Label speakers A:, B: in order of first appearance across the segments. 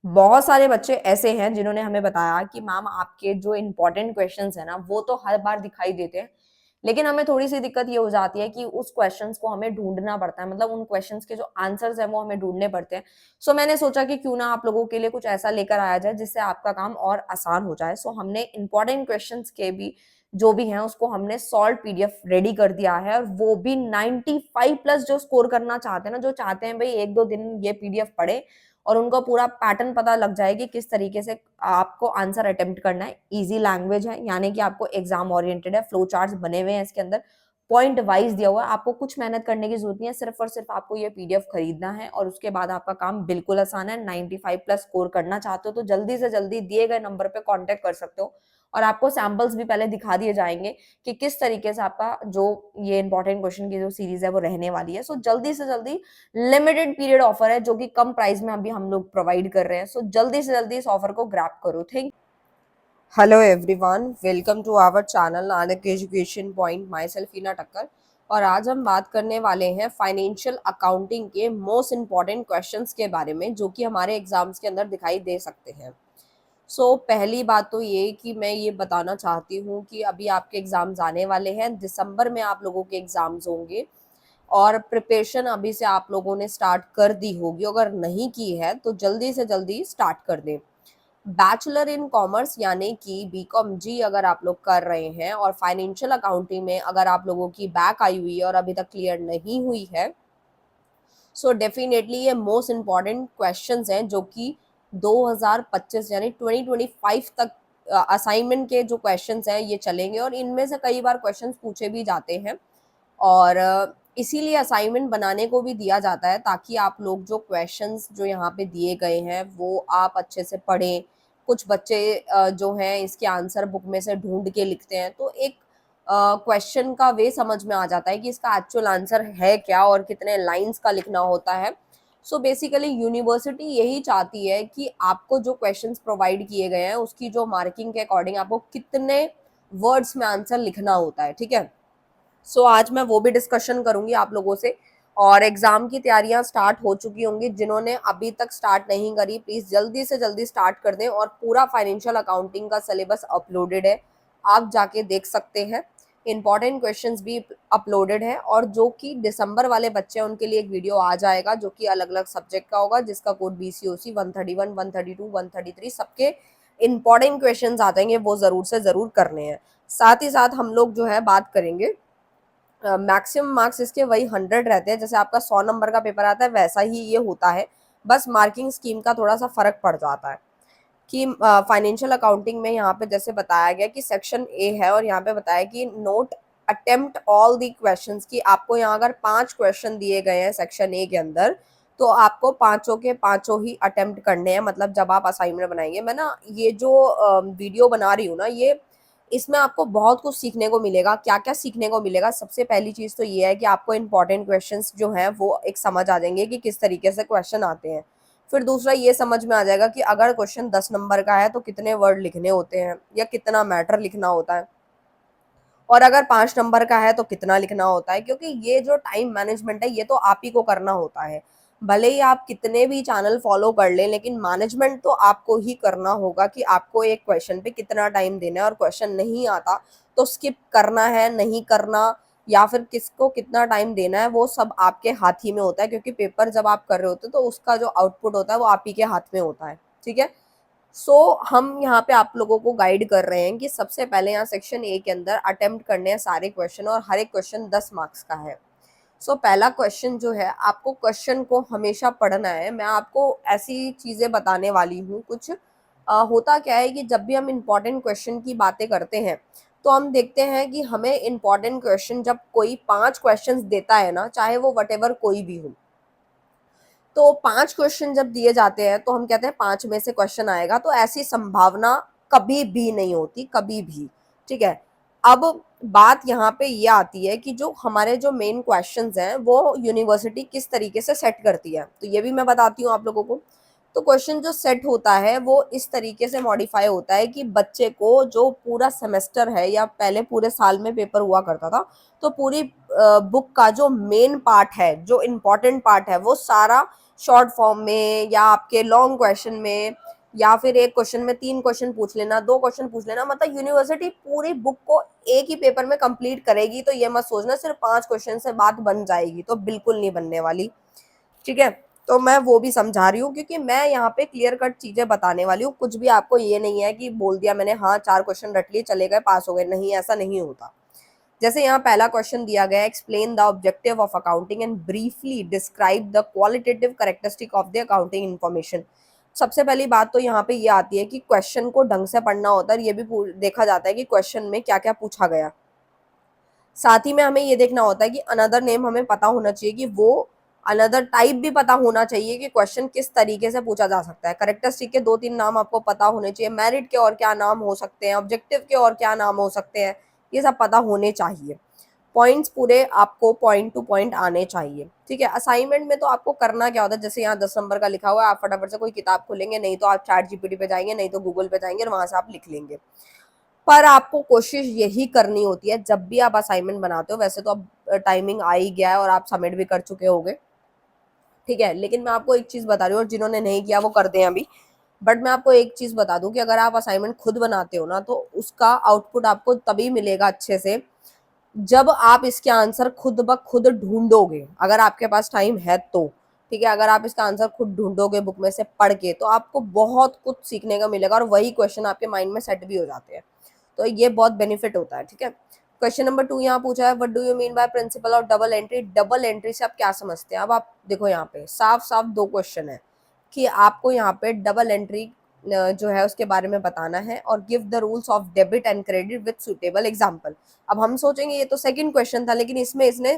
A: बहुत सारे बच्चे ऐसे हैं जिन्होंने हमें बताया कि मैम आपके जो इम्पोर्टेंट क्वेश्चंस है ना वो तो हर बार दिखाई देते हैं, लेकिन हमें थोड़ी सी दिक्कत ये हो जाती है कि उस क्वेश्चंस को हमें ढूंढना पड़ता है, मतलब उन क्वेश्चंस के जो आंसर्स हैं वो हमें ढूंढने पड़ते हैं। सो मैंने सोचा कि क्यों ना आप लोगों के लिए कुछ ऐसा लेकर आया जाए जिससे आपका काम और आसान हो जाए। सो हमने इंपॉर्टेंट क्वेश्चंस के भी जो भी हैं उसको हमने सॉल्व पीडीएफ रेडी कर दिया है, और वो भी 95 प्लस जो स्कोर करना चाहते हैं ना, जो चाहते हैं भाई एक दो दिन ये पीडीएफ पढ़े और उनको पूरा पैटर्न पता लग जाए कि किस तरीके से आपको आंसर अटेम्प्ट करना है। इजी लैंग्वेज है, यानी कि आपको एग्जाम ओरिएंटेड है, फ्लो चार्ट्स बने हुए हैं इसके अंदर, पॉइंट वाइज दिया हुआ है, आपको कुछ मेहनत करने की जरूरत नहीं है, सिर्फ और सिर्फ आपको ये पीडीएफ खरीदना है और उसके बाद आपका काम बिल्कुल आसान है। 95 प्लस स्कोर करना चाहते हो तो जल्दी से जल्दी दिए गए नंबर पे कांटेक्ट कर सकते हो, और आपको सैंपल्स भी पहले दिखा दिए जाएंगे कि किस तरीके से आपका जो ये इंपॉर्टेंट क्वेश्चन की जो सीरीज है वो रहने वाली है। सो जल्दी से जल्दी, लिमिटेड पीरियड ऑफर है जो कि कम प्राइस में अभी हम लोग प्रोवाइड कर रहे हैं, सो जल्दी से जल्दी इस ऑफर को ग्रैब करो। Thank hello everyone, welcome to our channel Nanak education point. Myself Heena Takkar, और आज हम बात करने वाले हैं फाइनेंशियल अकाउंटिंग के मोस्ट इंपॉर्टेंट क्वेश्चंस के बारे में जो कि हमारे एग्जाम्स के अंदर दिखाई दे सकते हैं। पहली बात तो ये कि मैं ये बताना चाहती हूँ कि अभी आपके एग्जाम्स आने वाले हैं, दिसंबर में आप लोगों के एग्जाम्स होंगे, और प्रिपरेशन अभी से आप लोगों ने स्टार्ट कर दी होगी। अगर नहीं की है तो जल्दी से जल्दी स्टार्ट कर दें। बैचलर इन कॉमर्स यानी कि बीकॉम जी अगर आप लोग कर रहे हैं, और फाइनेंशियल अकाउंटिंग में अगर आप लोगों की बैक आई हुई है और अभी तक क्लियर नहीं हुई है, सो डेफिनेटली ये मोस्ट इम्पॉर्टेंट क्वेश्चंस हैं जो कि 2025 यानी 2025 तक असाइनमेंट के जो क्वेश्चंस हैं ये चलेंगे, और इनमें से कई बार क्वेश्चंस पूछे भी जाते हैं, और इसीलिए असाइनमेंट बनाने को भी दिया जाता है ताकि आप लोग जो क्वेश्चंस जो यहाँ पे दिए गए हैं वो आप अच्छे से पढ़ें। कुछ बच्चे जो हैं इसके आंसर बुक में से ढूंढ के लिखते हैं, तो एक क्वेश्चन का वे समझ में आ जाता है कि इसका एक्चुअल आंसर है क्या और कितने लाइंस का लिखना होता है। सो बेसिकली यूनिवर्सिटी यही चाहती है कि आपको जो क्वेश्चंस प्रोवाइड किए गए हैं उसकी जो मार्किंग के अकॉर्डिंग आपको कितने वर्ड्स में आंसर लिखना होता है, ठीक है। आज मैं वो भी डिस्कशन करूंगी आप लोगों से, और एग्जाम की तैयारियां स्टार्ट हो चुकी होंगी। जिन्होंने अभी तक स्टार्ट नहीं करी प्लीज जल्दी से जल्दी स्टार्ट कर दें, और पूरा फाइनेंशियल अकाउंटिंग का सिलेबस अपलोडेड है, आप जाके देख सकते हैं। इंपॉर्टेंट क्वेश्चंस भी अपलोडेड है, और जो कि दिसंबर वाले बच्चे हैं उनके लिए एक वीडियो आ जाएगा जो कि अलग अलग सब्जेक्ट का होगा, जिसका कोड BCOC 131 132 133 सबके इंपॉर्टेंट क्वेश्चंस आ जाएंगे, वो जरूर से जरूर करने हैं। साथ ही साथ हम लोग जो है बात करेंगे, मैक्सिमम मार्क्स इसके वही 100 रहते हैं, जैसे आपका 100 नंबर का पेपर आता है वैसा ही ये होता है, बस मार्किंग स्कीम का थोड़ा सा फर्क पड़ जाता है। कि फाइनेंशियल अकाउंटिंग में यहाँ पे जैसे बताया गया कि सेक्शन ए है, और यहाँ पे बताया कि note attempt all the questions, की आपको यहाँ अगर 5 क्वेश्चन दिए गए हैं सेक्शन ए के अंदर, तो आपको पांचों के पांचों ही अटेम्प्ट करने हैं। मतलब जब आप असाइनमेंट बनाएंगे, मैं ना ये जो वीडियो बना रही हूँ ना, ये इसमें आपको बहुत कुछ सीखने को मिलेगा। क्या क्या सीखने को मिलेगा, सबसे पहली चीज़ तो ये है कि आपको इंपॉर्टेंट क्वेश्चंस जो हैं वो एक समझ आ जाएंगे कि किस तरीके से क्वेश्चन आते हैं। फिर दूसरा ये समझ में आ जाएगा कि अगर क्वेश्चन 10 नंबर का है तो कितने वर्ड लिखने होते हैं या कितना मैटर लिखना होता है, और अगर 5 नंबर का है तो कितना लिखना होता है। क्योंकि ये जो टाइम मैनेजमेंट है ये तो आप ही को करना होता है। भले ही आप कितने भी चैनल फॉलो कर लें, लेकिन मैनेजमेंट तो आपको ही करना होगा कि आपको एक क्वेश्चन पे कितना टाइम देना है, और क्वेश्चन नहीं आता तो स्किप करना है नहीं करना, या फिर किसको कितना टाइम देना है, वो सब आपके हाथ ही में होता है। क्योंकि पेपर जब आप कर रहे होते हो तो उसका जो आउटपुट होता है वो आप ही के हाथ में होता है, ठीक है। हम यहाँ पे आप लोगों को गाइड कर रहे हैं कि सबसे पहले यहाँ सेक्शन ए के अंदर अटेम्प्ट करने हैं सारे क्वेश्चन, और हर एक क्वेश्चन 10 मार्क्स का है। पहला क्वेश्चन जो है, आपको क्वेश्चन को हमेशा पढ़ना है। मैं आपको ऐसी चीज़ें बताने वाली हूँ कुछ। होता क्या है कि जब भी हम इम्पोर्टेंट क्वेश्चन की बातें करते हैं तो हम देखते हैं कि हमें इम्पोर्टेंट क्वेश्चन जब कोई 5 क्वेश्चंस देता है ना, चाहे वो वटेवर कोई भी हो, तो 5 क्वेश्चन जब दिए जाते हैं तो हम कहते हैं 5 में से क्वेश्चन आएगा, तो ऐसी संभावना कभी भी नहीं होती, कभी भी, ठीक है। अब बात यहाँ पे ये आती है कि जो हमारे जो मेन क्वेश्चंस हैं वो यूनिवर्सिटी किस तरीके से सेट करती है, तो ये भी मैं बताती हूँ आप लोगों को। तो क्वेश्चन जो सेट होता है वो इस तरीके से मॉडिफाई होता है कि बच्चे को जो पूरा सेमेस्टर है, या पहले पूरे साल में पेपर हुआ करता था, तो पूरी बुक का जो मेन पार्ट है, जो इम्पोर्टेंट पार्ट है, वो सारा शॉर्ट फॉर्म में या आपके लॉन्ग क्वेश्चन में, या फिर एक क्वेश्चन में 3 क्वेश्चन पूछ लेना, 2 क्वेश्चन पूछ लेना, मतलब यूनिवर्सिटी पूरी बुक को एक ही पेपर में कंप्लीट करेगी, तो ये मत सोचना सिर्फ 5 क्वेश्चन से बात बन जाएगी, तो बिल्कुल नहीं बनने वाली। ठीक है, तो मैं वो भी समझा रही हूँ क्योंकि मैं यहाँ पे क्लियर कट चीजें बताने वाली हूँ, कुछ भी आपको ये नहीं है कि बोल दिया मैंने हाँ 4 क्वेश्चन रट लिए चले गए पास हो गए, नहीं ऐसा नहीं होता। जैसे यहाँ पहला क्वेश्चन दिया गया, explain the objective of accounting and briefly describe the qualitative characteristic of the accounting information. सबसे पहली बात तो यहाँ पे ये आती है कि क्वेश्चन को ढंग से पढ़ना होता है, ये भी देखा जाता है कि क्वेश्चन में क्या क्या पूछा गया। साथ ही में हमें ये देखना होता है कि अनदर नेम हमें पता होना चाहिए, कि वो अनदर टाइप भी पता होना चाहिए कि क्वेश्चन किस तरीके से पूछा जा सकता है। करेक्टरिस्टिक के 2-3 नाम आपको पता होने चाहिए, मेरिट के और क्या नाम हो सकते हैं, ऑब्जेक्टिव के और क्या नाम हो सकते हैं, ये सब पता होने चाहिए। पॉइंट्स पूरे आपको पॉइंट टू पॉइंट आने चाहिए। ठीक है, असाइनमेंट में तो आपको करना क्या होता है, जैसे यहाँ 10 नंबर का लिखा हुआ है, आप फटाफट से कोई किताब खोलेंगे, नहीं तो आप चैट जीपीटी पे जाएंगे, नहीं तो गूगल पे जाएंगे और वहां से आप लिख लेंगे। पर आपको कोशिश यही करनी होती है जब भी आप असाइनमेंट बनाते हो, वैसे तो अब टाइमिंग आ ही गया है और आप सबमिट भी कर चुके होंगे, ठीक है, लेकिन मैं आपको एक चीज बता रही हूँ, और जिन्होंने नहीं किया वो कर दें अभी। बट मैं आपको एक चीज बता दूं कि अगर आप असाइनमेंट खुद बनाते हो ना, तो उसका आउटपुट आपको तभी मिलेगा अच्छे से जब आप इसके आंसर खुद ब खुद ढूंढोगे, अगर आपके पास टाइम है तो। ठीक है, अगर आप इसका आंसर खुद ढूंढोगे बुक में से पढ़ के, तो आपको बहुत कुछ सीखने का मिलेगा और वही क्वेश्चन आपके माइंड में सेट भी हो जाते हैं, तो ये बहुत बेनिफिट होता है। ठीक है, क्वेश्चन नंबर 2 यहाँ पूछा है, what do you mean by principle of double entry. Double entry से आप क्या समझते हैं? अब आप देखो, यहाँ पे साफ साफ 2 क्वेश्चन है कि आपको यहाँ पे डबल एंट्री जो है उसके बारे में बताना है, और give the rules of debit and credit with suitable example. अब हम सोचेंगे ये तो सेकंड क्वेश्चन था, लेकिन इसमें इसने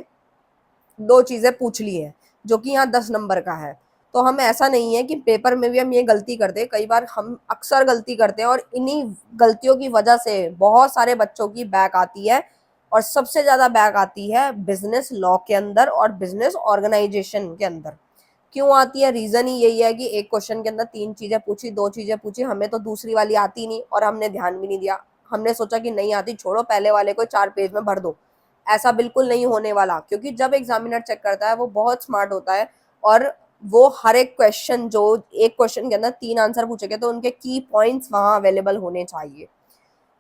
A: 2 चीजें पूछ ली हैं जो कि यहाँ 10 नंबर का है। तो हम, ऐसा नहीं है कि पेपर में भी हम ये गलती करते हैं, कई बार हम अक्सर गलती करते हैं और इन्हीं गलतियों की वजह से बहुत सारे बच्चों की बैक आती है, और सबसे ज्यादा बैक आती है बिजनेस लॉ के अंदर और बिजनेस ऑर्गेनाइजेशन के अंदर। क्यों आती है? रीजन ही यही है कि एक क्वेश्चन के अंदर 3 चीजें पूछी, 2 चीजें पूछी, हमें तो दूसरी वाली आती नहीं और हमने ध्यान भी नहीं दिया। हमने सोचा कि नहीं आती, छोड़ो, पहले वाले को 4 पेज में भर दो। ऐसा बिल्कुल नहीं होने वाला, क्योंकि जब एग्जामिनर चेक करता है वो बहुत स्मार्ट होता है, और वो हर एक क्वेश्चन, जो एक क्वेश्चन के अंदर 3 आंसर पूछेंगे तो उनके की पॉइंट्स वहां अवेलेबल होने चाहिए।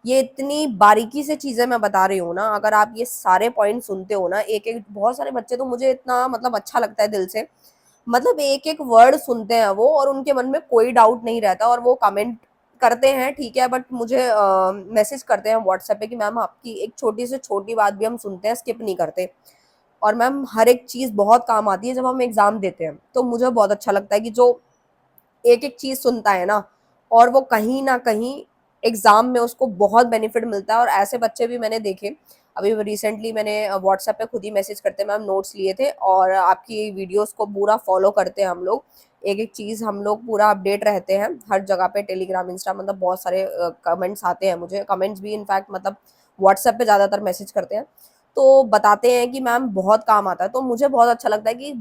A: ये इतनी बारीकी से चीजें मैं बता रही हूँ ना, अगर आप ये सारे पॉइंट सुनते हो ना, एक एक, बहुत सारे बच्चे तो मुझे इतना मतलब अच्छा लगता है दिल से, मतलब एक एक वर्ड सुनते हैं वो और उनके मन में कोई डाउट नहीं रहता, और वो कमेंट करते हैं, ठीक है, बट मुझे मैसेज करते हैं व्हाट्सएप पे कि मैम आपकी एक छोटी से छोटी बात भी हम सुनते हैं, स्किप नहीं करते। और मैम हर एक चीज बहुत काम आती है जब हम एग्जाम देते हैं, तो मुझे बहुत अच्छा लगता है कि जो एक एक चीज सुनता है ना, और वो कहीं ना कहीं एग्जाम में उसको बहुत बेनिफिट मिलता है। और ऐसे बच्चे भी मैंने देखे, अभी रिसेंटली मैंने व्हाट्सएप पे खुद ही मैसेज करते मैम नोट्स लिए थे, और आपकी वीडियोस को पूरा फॉलो करते हैं हम लोग, एक एक चीज हम लोग पूरा अपडेट रहते हैं हर जगह पे, टेलीग्राम, इंस्टा, मतलब बहुत सारे कमेंट्स आते हैं मुझे, कमेंट्स भी इनफैक्ट, मतलब व्हाट्सएप पे ज्यादातर मैसेज करते हैं, तो बताते हैं कि मैम बहुत काम आता है। तो मुझे बहुत अच्छा लगता है कि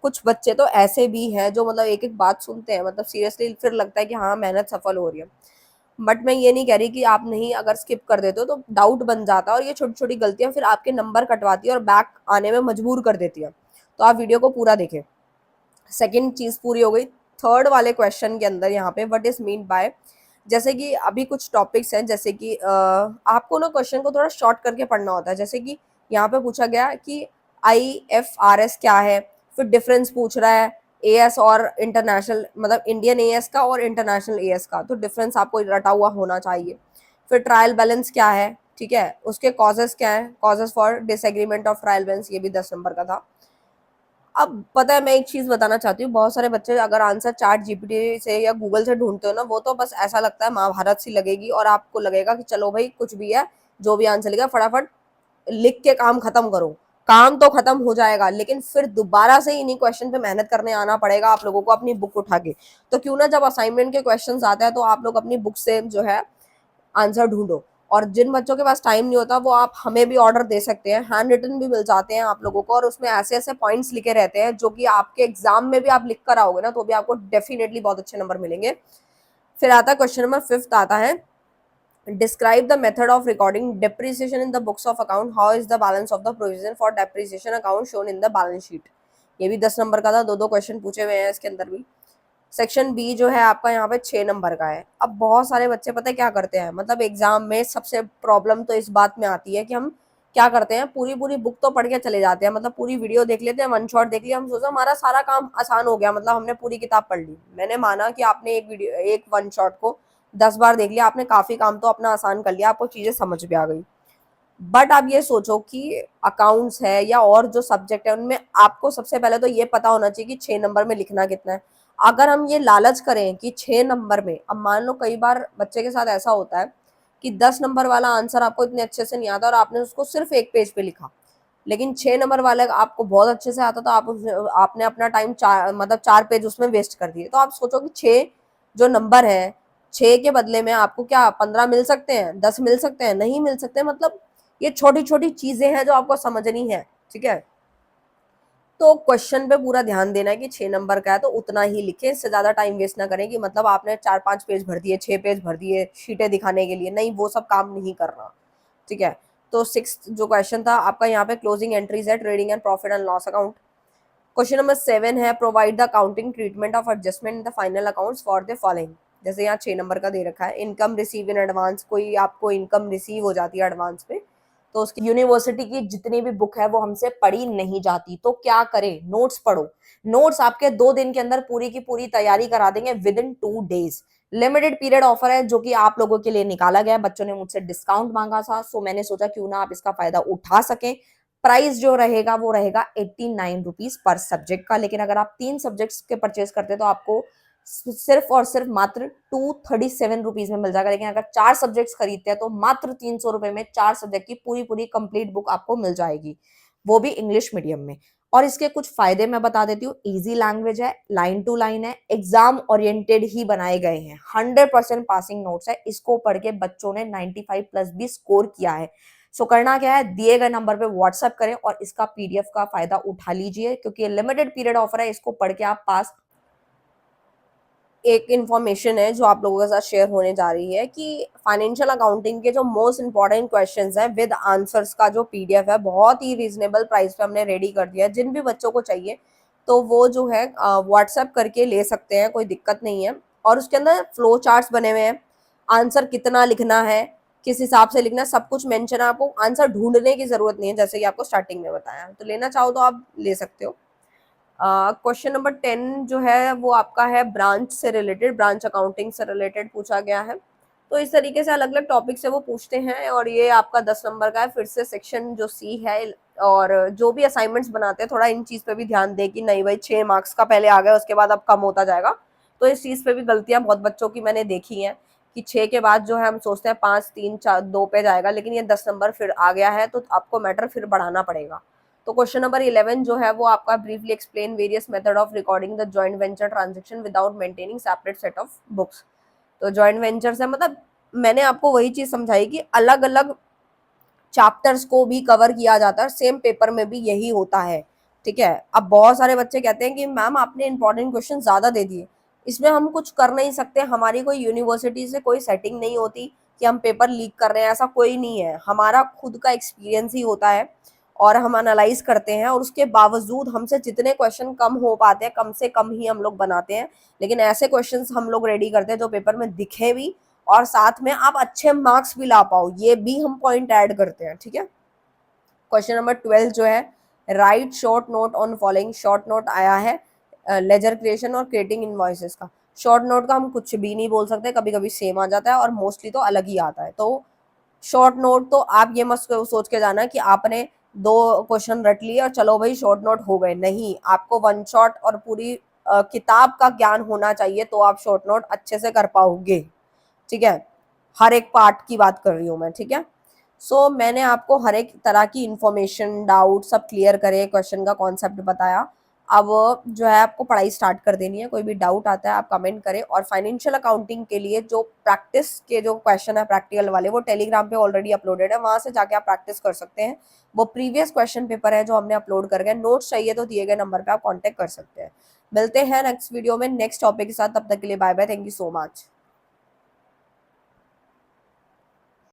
A: कुछ बच्चे तो ऐसे भी हैं जो मतलब एक एक बात सुनते हैं, मतलब सीरियसली फिर लगता है कि हाँ मेहनत सफल हो रही है। बट मैं ये नहीं कह रही कि आप नहीं, अगर स्किप कर देते हो तो डाउट बन जाता है, और ये छोटी छोटी गलतियां फिर आपके नंबर कटवाती है और बैक आने में मजबूर कर देती है। तो आप वीडियो को पूरा देखें। सेकेंड चीज पूरी हो गई। थर्ड वाले क्वेश्चन के अंदर यहाँ पे व्हाट इज मीन बाय, जैसे कि अभी कुछ टॉपिक्स हैं, जैसे कि आपको ना क्वेश्चन को थोड़ा शॉर्ट करके पढ़ना होता है। जैसे कि यहाँ पे पूछा गया कि IFRS क्या है, फिर डिफरेंस पूछ रहा है AS और इंटरनेशनल, मतलब इंडियन AS का और इंटरनेशनल AS का, तो डिफरेंस आपको रटा हुआ होना चाहिए। फिर ट्रायल बैलेंस क्या है, ठीक है, उसके कॉजेस क्या है, causes for disagreement of trial balance, ये भी 10 नंबर का था। अब पता है, मैं एक चीज बताना चाहती हूँ, बहुत सारे बच्चे अगर आंसर चैट जीपीटी से या गूगल से ढूंढते हो ना, वो तो बस ऐसा लगता है महाभारत सी लगेगी, और आपको लगेगा कि चलो भाई कुछ भी है, जो भी आंसर लिखा फटाफट लिख के काम खत्म करो। काम तो खत्म हो जाएगा, लेकिन फिर दोबारा से इन्हीं क्वेश्चन पे मेहनत करने आना पड़ेगा आप लोगों को अपनी बुक उठा के। तो क्यों ना जब असाइनमेंट के क्वेश्चंस आते हैं तो आप लोग अपनी बुक से जो है आंसर ढूंढो। और जिन बच्चों के पास टाइम नहीं होता, वो आप हमें भी ऑर्डर दे सकते हैं, हैंड रिटन भी मिल जाते हैं आप लोगों को, और उसमें ऐसे ऐसे पॉइंट्स लिखे रहते हैं जो कि आपके एग्जाम में भी आप लिख कर आओगे ना, तो भी आपको डेफिनेटली बहुत अच्छे नंबर मिलेंगे। फिर आता है क्वेश्चन नंबर 5 आता है, describe the method of recording depreciation in the books of account, how is the balance of the provision for depreciation account shown in the balance sheet. ये भी 10 नंबर का था, 2-2 क्वेश्चन पूछे हुए हैं इसके अंदर भी। सेक्शन बी जो है आपका यहाँ पे 6 नंबर का है। अब बहुत सारे बच्चे पता है क्या करते हैं, मतलब एग्जाम में सबसे प्रॉब्लम तो इस बात में आती है कि हम क्या करते हैं, पूरी पूरी बुक तो पढ़ के चले जाते हैं, मतलब पूरी वीडियो देख लेते हैं, वन शॉट देख लिया, हम सोचा हमारा सारा काम आसान हो गया, मतलब हमने पूरी किताब पढ़ ली। मैंने माना कि आपने एक वन शॉट को 10 बार देख लिया, आपने काफी काम तो अपना आसान कर लिया, आपको चीजें समझ में आ गई। बट आप ये सोचो कि अकाउंट्स है या और जो सब्जेक्ट है उनमें आपको सबसे पहले तो ये पता होना चाहिए कि 6 नंबर में लिखना कितना है। अगर हम ये लालच करें कि 6 नंबर में, अब मान लो कई बार बच्चे के साथ ऐसा होता है कि 10 नंबर वाला आंसर आपको इतने अच्छे से नहीं आता और आपने उसको सिर्फ एक पेज पे लिखा, लेकिन 6 नंबर वाले आपको बहुत अच्छे से आता, तो आपने अपना टाइम मतलब 4 पेज उसमें वेस्ट कर दिए। तो आप सोचो कि 6 जो नंबर है, 6 के बदले में आपको क्या 15 मिल सकते हैं, 10 मिल सकते हैं, नहीं मिल सकते। मतलब ये छोटी छोटी चीजें हैं जो आपको समझनी है, ठीक है। तो क्वेश्चन पे पूरा ध्यान देना है कि 6 नंबर का है तो उतना ही लिखें, इससे ज्यादा टाइम वेस्ट ना करें कि मतलब आपने 4-5 पेज भर दिए, 6 पेज भर दिए शीटें दिखाने के लिए, नहीं वो सब काम नहीं करना, ठीक है। तो 6 जो क्वेश्चन था आपका यहाँ पे क्लोजिंग एंट्रीज है, trading and profit and loss account. Question number 7 है provide the accounting treatment of adjustment in the final accounts for the following. जैसे यहाँ 6 नंबर का दे रखा है, इनकम रिसीव इन एडवांस, कोई आपको इनकम रिसीव हो जाती है एडवांस पे, तो उसकी यूनिवर्सिटी की जितनी भी बुक है वो हमसे पढ़ी नहीं जाती, तो क्या करें, नोट्स पढ़ो। नोट्स आपके 2 दिन के अंदर पूरी की पूरी तैयारी करा देंगे with in 2 days. Limited period offer है जो कि आप लोगों के लिए निकाला गया है, बच्चों ने मुझसे डिस्काउंट मांगा था, सो मैंने सोचा क्यों ना आप इसका फायदा उठा सकें। प्राइस जो रहेगा वो रहेगा 89 रुपीज पर सब्जेक्ट का, लेकिन अगर आप 3 सब्जेक्ट्स के परचेज करते हैं तो आपको सिर्फ और सिर्फ मात्र 237 रुपीज में मिल जाएगा। लेकिन अगर 4 सब्जेक्ट्स खरीदते हैं तो मात्र 300 रुपए में 4 सब्जेक्ट की पूरी पूरी कंप्लीट बुक आपको मिल जाएगी, वो भी इंग्लिश मीडियम में। और इसके कुछ फायदे मैं बता देती हूँ, इजी लैंग्वेज है, लाइन टू लाइन है, एग्जाम ओरिएंटेड ही बनाए गए हैं, 100% पासिंग नोट्स है, इसको पढ़ के बच्चों ने 95+ भी स्कोर किया है। सो करना क्या है, दिए गए नंबर पे व्हाट्सएप करें और इसका पीडीएफ का फायदा उठा लीजिए, क्योंकि लिमिटेड पीरियड ऑफर है, इसको पढ़ के आप पास। एक इंफॉर्मेशन है जो आप लोगों के साथ शेयर होने जा रही है कि फाइनेंशियल अकाउंटिंग के जो मोस्ट इंपॉर्टेंट क्वेश्चंस हैं विद आंसर्स का जो पीडीएफ है, बहुत ही रीजनेबल प्राइस पे हमने रेडी कर दिया है। जिन भी बच्चों को चाहिए तो वो जो है व्हाट्सएप करके ले सकते हैं, कोई दिक्कत नहीं है। और उसके अंदर फ्लो चार्ट्स बने हुए हैं, आंसर कितना लिखना है, किस हिसाब से लिखना है, सब कुछ मेंशन है। आपको आंसर ढूंढने की जरूरत नहीं है, जैसे कि आपको स्टार्टिंग में बताया, तो लेना चाहो तो आप ले सकते हो। क्वेश्चन नंबर 10 जो है वो आपका है ब्रांच से रिलेटेड, ब्रांच अकाउंटिंग से रिलेटेड पूछा गया है। तो इस तरीके से अलग अलग टॉपिक से वो पूछते हैं, और ये आपका 10 नंबर का है। फिर से सेक्शन जो सी है, और जो भी असाइनमेंट्स बनाते हैं थोड़ा इन चीज पे भी ध्यान दे कि नहीं भाई 6 मार्क्स का पहले आ गया उसके बाद अब कम होता जाएगा। तो इस चीज पे भी गलतियां बहुत बच्चों की मैंने देखी हैं कि 6 के बाद जो है हम सोचते हैं 5, 3, 4, 2 पे जाएगा, लेकिन ये 10 नंबर फिर आ गया है तो आपको मैटर फिर बढ़ाना पड़ेगा। तो क्वेश्चन नंबर 11 जो है वो आपका briefly explain various method of recording the joint venture transaction without maintaining separate set of books. तो जॉइंट वेंचर्स है, मतलब मैंने आपको वही चीज समझाई कि अलग अलग चैप्टर्स को भी कवर किया जाता है, सेम पेपर में भी यही होता है, ठीक है। अब बहुत सारे बच्चे कहते हैं कि मैम आपने इंपॉर्टेंट क्वेश्चन ज्यादा दे दिए, इसमें हम कुछ कर नहीं सकते, हमारी कोई यूनिवर्सिटी से कोई सेटिंग नहीं होती कि हम पेपर लीक कर रहे हैं, ऐसा कोई नहीं है, हमारा खुद का एक्सपीरियंस ही होता है और हम एनालाइज करते हैं, और उसके बावजूद हमसे जितने क्वेश्चन कम हो पाते हैं कम से कम ही हम लोग बनाते हैं, लेकिन ऐसे क्वेश्चंस हम लोग रेडी करते हैं जो पेपर में दिखे भी और साथ में आप अच्छे मार्क्स भी ला पाओ, ये भी हम पॉइंट ऐड करते हैं, ठीक है। क्वेश्चन नंबर 12 जो है right short note on following. Short note आया है लेजर क्रिएशन और क्रिएटिंग इनवॉइसेस का। शॉर्ट नोट का हम कुछ भी नहीं बोल सकते, कभी कभी सेम आ जाता है और मोस्टली तो अलग ही आता है। तो शॉर्ट नोट तो आप ये मत सोच के जाना कि आपने 2 क्वेश्चन रट लिए और चलो भाई शॉर्ट नोट हो गए, नहीं, आपको वन शॉट और पूरी किताब का ज्ञान होना चाहिए तो आप शॉर्ट नोट अच्छे से कर पाओगे, ठीक है। हर एक पार्ट की बात कर रही हूँ मैं, ठीक है। सो मैंने आपको हर एक तरह की इंफॉर्मेशन, डाउट सब क्लियर करे, क्वेश्चन का कॉन्सेप्ट बताया। अब जो है आपको पढ़ाई स्टार्ट कर देनी है, कोई भी डाउट आता है आप कमेंट करें। और फाइनेंशियल अकाउंटिंग के लिए जो प्रैक्टिस के जो क्वेश्चन है प्रैक्टिकल वाले, वो टेलीग्राम पे ऑलरेडी अपलोडेड है, वहां से जाके आप प्रैक्टिस कर सकते हैं। वो प्रीवियस क्वेश्चन पेपर है जो हमने अपलोड कर गए। नोट्स चाहिए तो दिए गए नंबर पे आप कॉन्टेक्ट कर सकते हैं। मिलते हैं नेक्स्ट वीडियो में नेक्स्ट टॉपिक के साथ, तब तक के लिए bye bye, thank you so much.